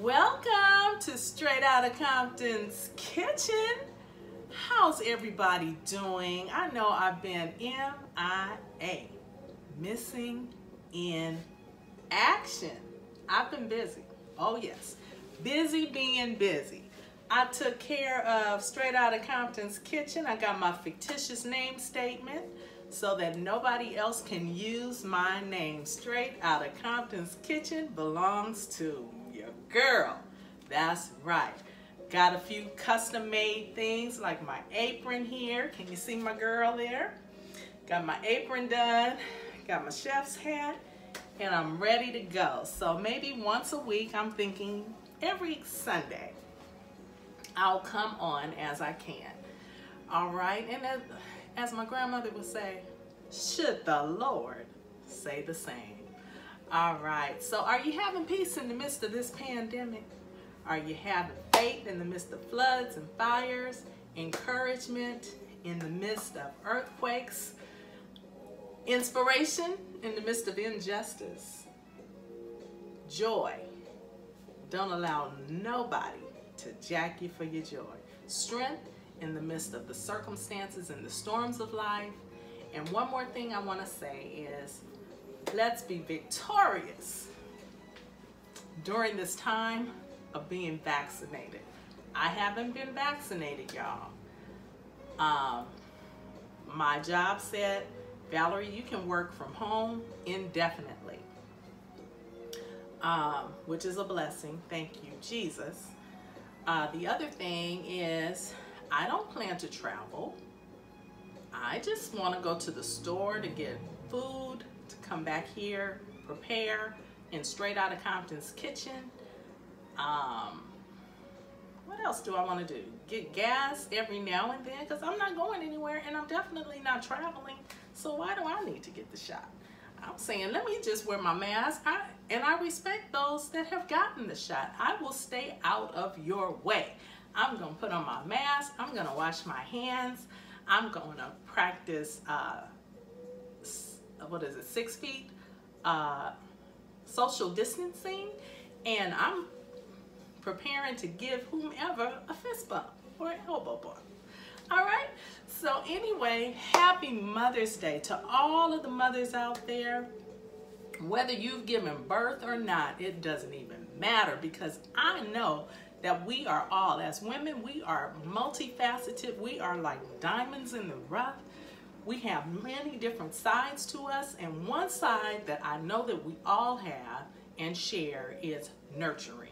Welcome to Straight Outta Compton's Kitchen. How's everybody doing? I know I've been MIA, missing in action. I've been busy. Oh yes, busy being busy. I took care of Straight Outta Compton's Kitchen. I got my fictitious name statement so that nobody else can use my name. Straight Outta Compton's Kitchen belongs to your girl. That's right. Got a few custom made things like my apron here. Can you see my girl there? Got my apron done, got my chef's hat, and I'm ready to go. So maybe once a week, I'm thinking every Sunday, I'll come on as I can. All right, and as my grandmother would say, should the Lord say the same. All right, so are you having peace in the midst of this pandemic? Are you having faith in the midst of floods and fires? Encouragement in the midst of earthquakes? Inspiration in the midst of injustice? Joy. Don't allow nobody to jack you for your joy. Strength in the midst of the circumstances and the storms of life. And one more thing I want to say is, let's be victorious during this time of being vaccinated. I haven't been vaccinated, y'all. My job said, Valerie, you can work from home indefinitely, which is a blessing. Thank you, Jesus. The other thing is, I don't plan to travel. I just want to go to the store to get food, to come back here, prepare in Straight Outta Compton's Kitchen. What else do I want to do? Get gas every now and then, because I'm not going anywhere and I'm definitely not traveling. So why do I need to get the shot? I'm saying, let me just wear my mask. And I respect those that have gotten the shot. I will stay out of your way. I'm going to put on my mask. I'm going to wash my hands. I'm going to practice, 6 feet social distancing. And I'm preparing to give whomever a fist bump or an elbow bump. All right, so anyway, happy Mother's Day to all of the mothers out there. Whether you've given birth or not, it doesn't even matter, because I know that we are all, as women, we are multifaceted. We are like diamonds in the rough. We have many different sides to us, and one side that I know that we all have and share is nurturing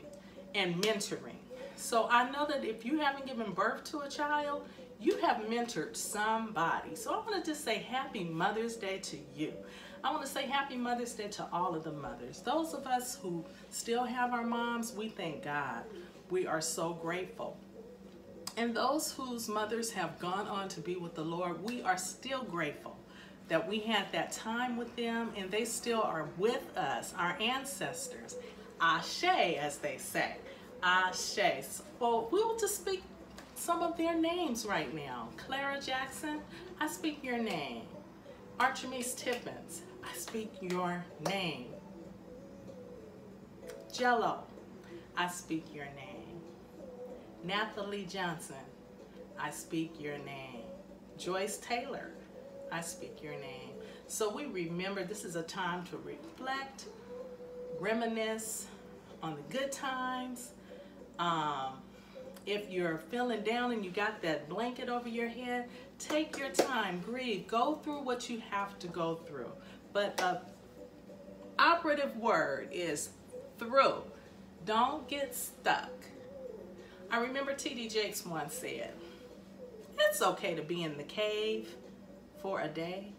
and mentoring. So I know that if you haven't given birth to a child, you have mentored somebody. So I want to just say happy Mother's Day to you. I want to say happy Mother's Day to all of the mothers. Those of us who still have our moms, we thank God. We are so grateful. And those whose mothers have gone on to be with the Lord, we are still grateful that we had that time with them and they still are with us, our ancestors. Ashe, as they say. Ashe. Well, we will just speak some of their names right now. Clara Jackson, I speak your name. Archimedes Tippins, I speak your name. Jello, I speak your name. Nathalie Johnson, I speak your name. Joyce Taylor, I speak your name. So we remember this is a time to reflect, reminisce on the good times. If you're feeling down and you got that blanket over your head, take your time, grieve, go through what you have to go through. But the operative word is through. Don't get stuck. I remember T.D. Jakes once said, it's okay to be in the cave for a day.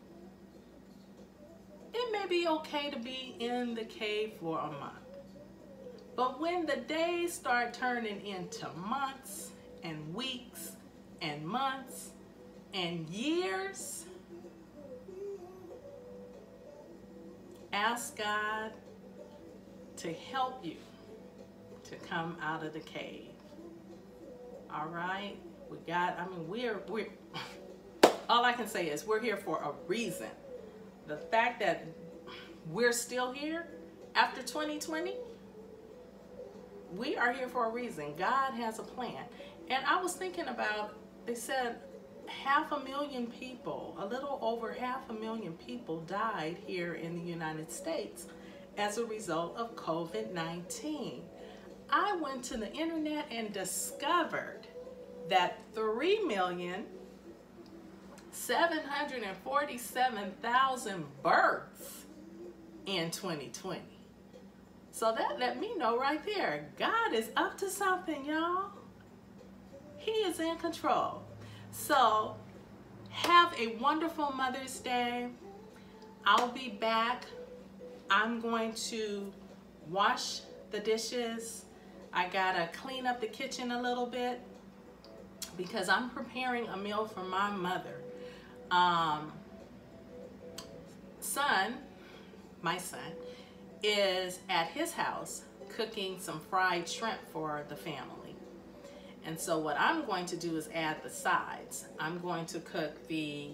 It may be okay to be in the cave for a month. But when the days start turning into months and weeks and months and years, ask God to help you to come out of the cave. All right? We're all I can say is we're here for a reason. The fact that we're still here after 2020, we are here for a reason. God has a plan. And I was thinking about, they said 500,000 people, a little over 500,000 people died here in the United States as a result of COVID-19. I went to the internet and discovered that 3,747,000 births in 2020. So that let me know right there, God is up to something, y'all. He is in control. So have a wonderful Mother's Day. I'll be back. I'm going to wash the dishes. I gotta clean up the kitchen a little bit because I'm preparing a meal for my mother. My son is at his house cooking some fried shrimp for the family. And so what I'm going to do is add the sides. I'm going to cook the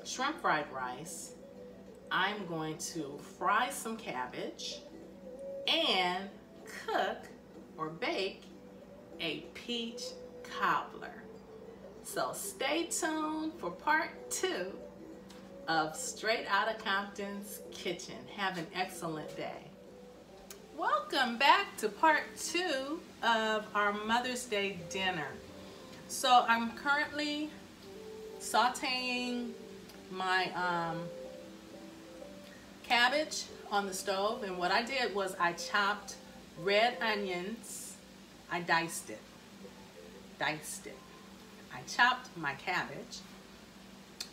shrimp fried rice. I'm going to fry some cabbage and cook or bake a peach cobbler. So stay tuned for part 2 of Straight Outta Compton's Kitchen. Have an excellent day. Welcome back to part 2 of our Mother's Day dinner. So I'm currently sauteing my cabbage on the stove, and what I did was I chopped red onions. I diced it. I chopped my cabbage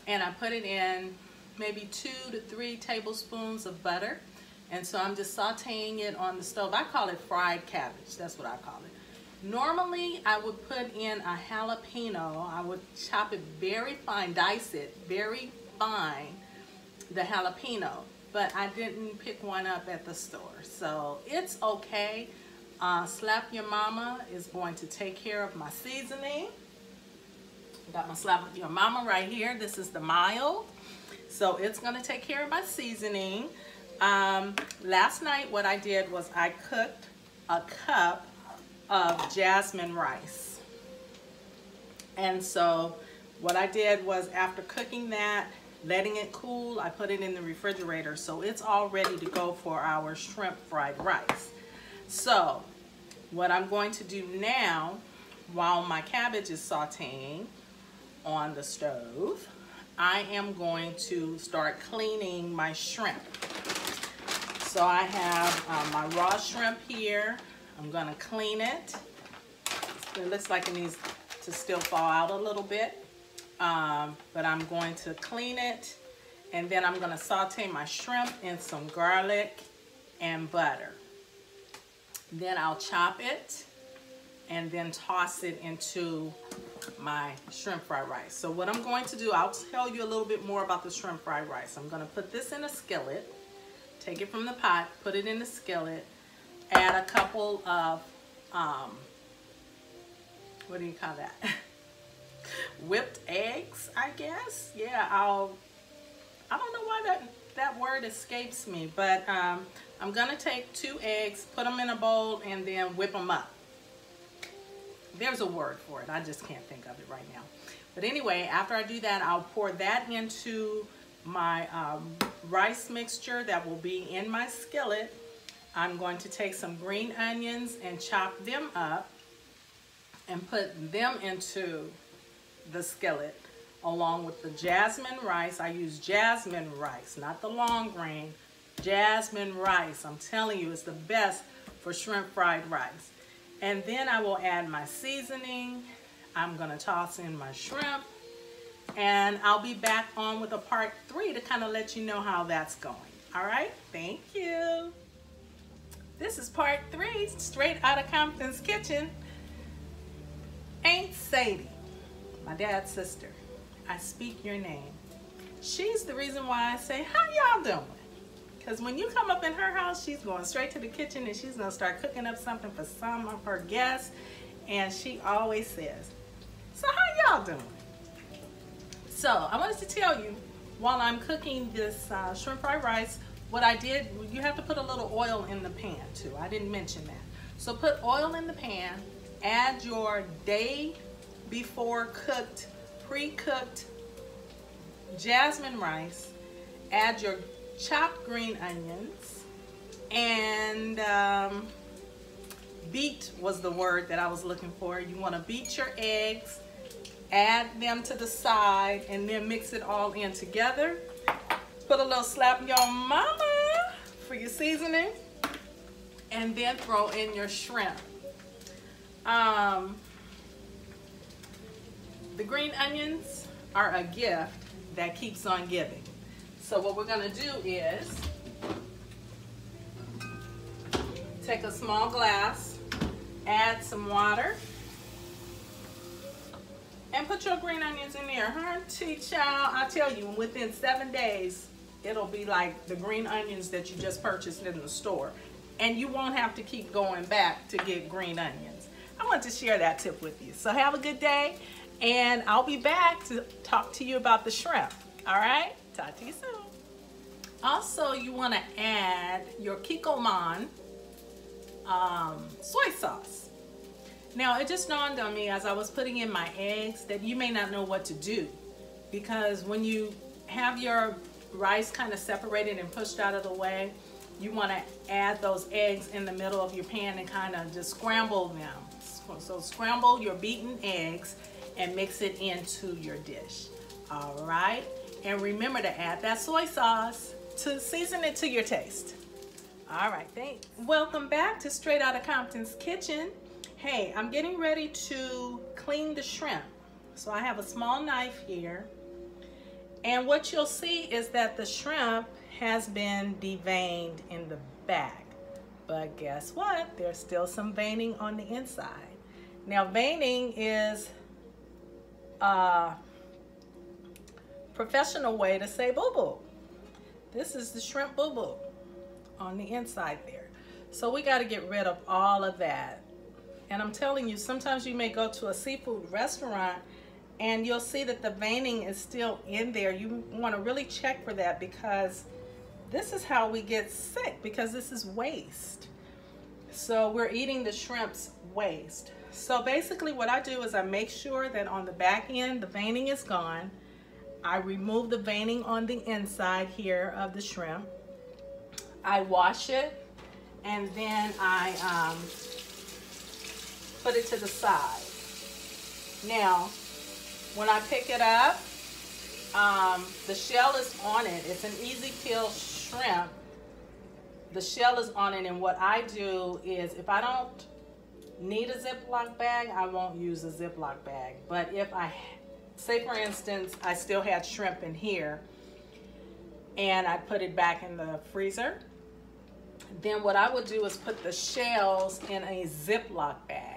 and I put it in maybe 2 to 3 tablespoons of butter. And so I'm just sauteing it on the stove. I call it fried cabbage. That's what I call it. Normally, I would put in a jalapeno. I would chop it very fine, dice it very fine, the jalapeno. But I didn't pick one up at the store. So it's okay. Slap Your Mama is going to take care of my seasoning. Got my Slap Your Mama right here. This is the mild. So it's going to take care of my seasoning. Last night what I did was I cooked a cup of jasmine rice. And so what I did was, after cooking that, letting it cool, I put it in the refrigerator. So it's all ready to go for our shrimp fried rice. So what I'm going to do now, while my cabbage is sauteing on the stove, I am going to start cleaning my shrimp. So I have my raw shrimp here. I'm gonna clean it. It looks like it needs to still thaw out a little bit, but I'm going to clean it, and then I'm gonna saute my shrimp in some garlic and butter. Then I'll chop it and then toss it into my shrimp fried rice. So what I'm going to do, I'll tell you a little bit more about the shrimp fried rice. I'm gonna put this in a skillet, take it from the pot, put it in the skillet, add a couple of, what do you call that? Whipped eggs, I guess. Yeah, I don't know why that word escapes me, but I'm gonna take 2 eggs, put them in a bowl, and then whip them up. There's a word for it, I just can't think of it right now. But anyway, after I do that, I'll pour that into my rice mixture that will be in my skillet. I'm going to take some green onions and chop them up and put them into the skillet along with the jasmine rice. I use jasmine rice, not the long grain, jasmine rice. I'm telling you, it's the best for shrimp fried rice. And then I will add my seasoning. I'm gonna toss in my shrimp, and I'll be back on with a part 3 to kind of let you know how that's going. All right, thank you. This is part 3, Straight Outta Compton's Kitchen. Aunt Sadie, my dad's sister, I speak your name. She's the reason why I say, how y'all doing? Because when you come up in her house, she's going straight to the kitchen and she's going to start cooking up something for some of her guests. And she always says, so how y'all doing? So I wanted to tell you, while I'm cooking this shrimp fried rice what I did, you have to put a little oil in the pan too. I didn't mention that. So put oil in the pan, add your day before cooked, pre-cooked jasmine rice, add your chopped green onions, and beat was the word that I was looking for. You want to beat your eggs, add them to the side, and then mix it all in together. Put a little slap your mama for your seasoning, and then throw in your shrimp. The green onions are a gift that keeps on giving. So what we're gonna do is take a small glass, add some water, and put your green onions in there. Hunty child, I tell you, within 7 days, it'll be like the green onions that you just purchased in the store. And you won't have to keep going back to get green onions. I want to share that tip with you. So have a good day, and I'll be back to talk to you about the shrimp. All right? Talk to you soon. Also, you want to add your Kikkoman soy sauce. Now, it just dawned on me as I was putting in my eggs that you may not know what to do, because when you have your rice kind of separated and pushed out of the way, you want to add those eggs in the middle of your pan and kind of just scramble them. So scramble your beaten eggs and mix it into your dish. All right, and remember to add that soy sauce to season it to your taste. All right, thanks. Welcome back to Straight Outta Compton's Kitchen. Hey, I'm getting ready to clean the shrimp. So I have a small knife here. And what you'll see is that the shrimp has been deveined in the back. But guess what? There's still some veining on the inside. Now, veining is a professional way to say boo-boo. This is the shrimp boo-boo on the inside there. So we got to get rid of all of that. And I'm telling you, sometimes you may go to a seafood restaurant and you'll see that the veining is still in there. You want to really check for that, because this is how we get sick, because this is waste. So we're eating the shrimp's waste. So basically what I do is I make sure that on the back end, the veining is gone. I remove the veining on the inside here of the shrimp. I wash it, and then I put it to the side. Now, when I pick it up, the shell is on it. It's an easy peel shrimp. The shell is on it, and what I do is, if I don't need a Ziploc bag, I won't use a Ziploc bag. But if I, say for instance, I still had shrimp in here, and I put it back in the freezer, then what I would do is put the shells in a Ziploc bag.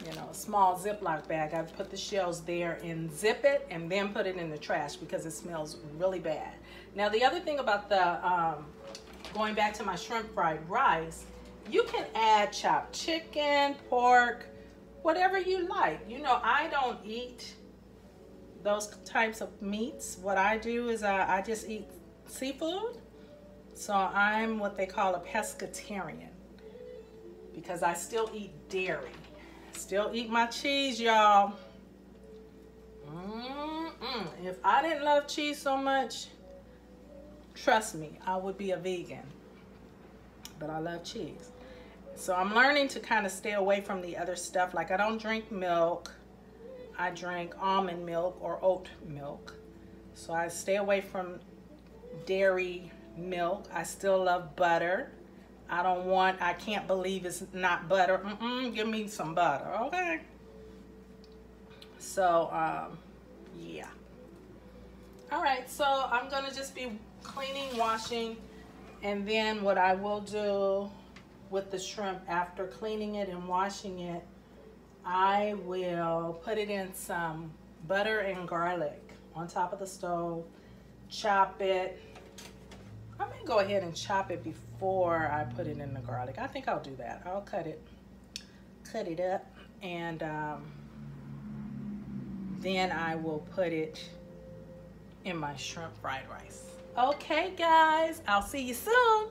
You know, a small Ziploc bag. I put the shells there and zip it, and then put it in the trash because it smells really bad. Now, the other thing about the, going back to my shrimp fried rice, you can add chopped chicken, pork, whatever you like. You know, I don't eat those types of meats. What I do is I just eat seafood. So I'm what they call a pescatarian, because I still eat dairy. Still eat my cheese, y'all. If I didn't love cheese so much, trust me, I would be a vegan. But I love cheese. So I'm learning to kind of stay away from the other stuff. Like, I don't drink milk. I drink almond milk or oat milk. So I stay away from dairy milk. I still love butter. I can't believe it's not butter. Give me some butter, okay? So, yeah. All right, so I'm gonna just be cleaning, washing, and then what I will do with the shrimp after cleaning it and washing it, I will put it in some butter and garlic on top of the stove, chop it. I may go ahead and chop it before I put it in the garlic. I think I'll do that. I'll cut it up, and then I will put it in my shrimp fried rice. Okay, guys, I'll see you soon.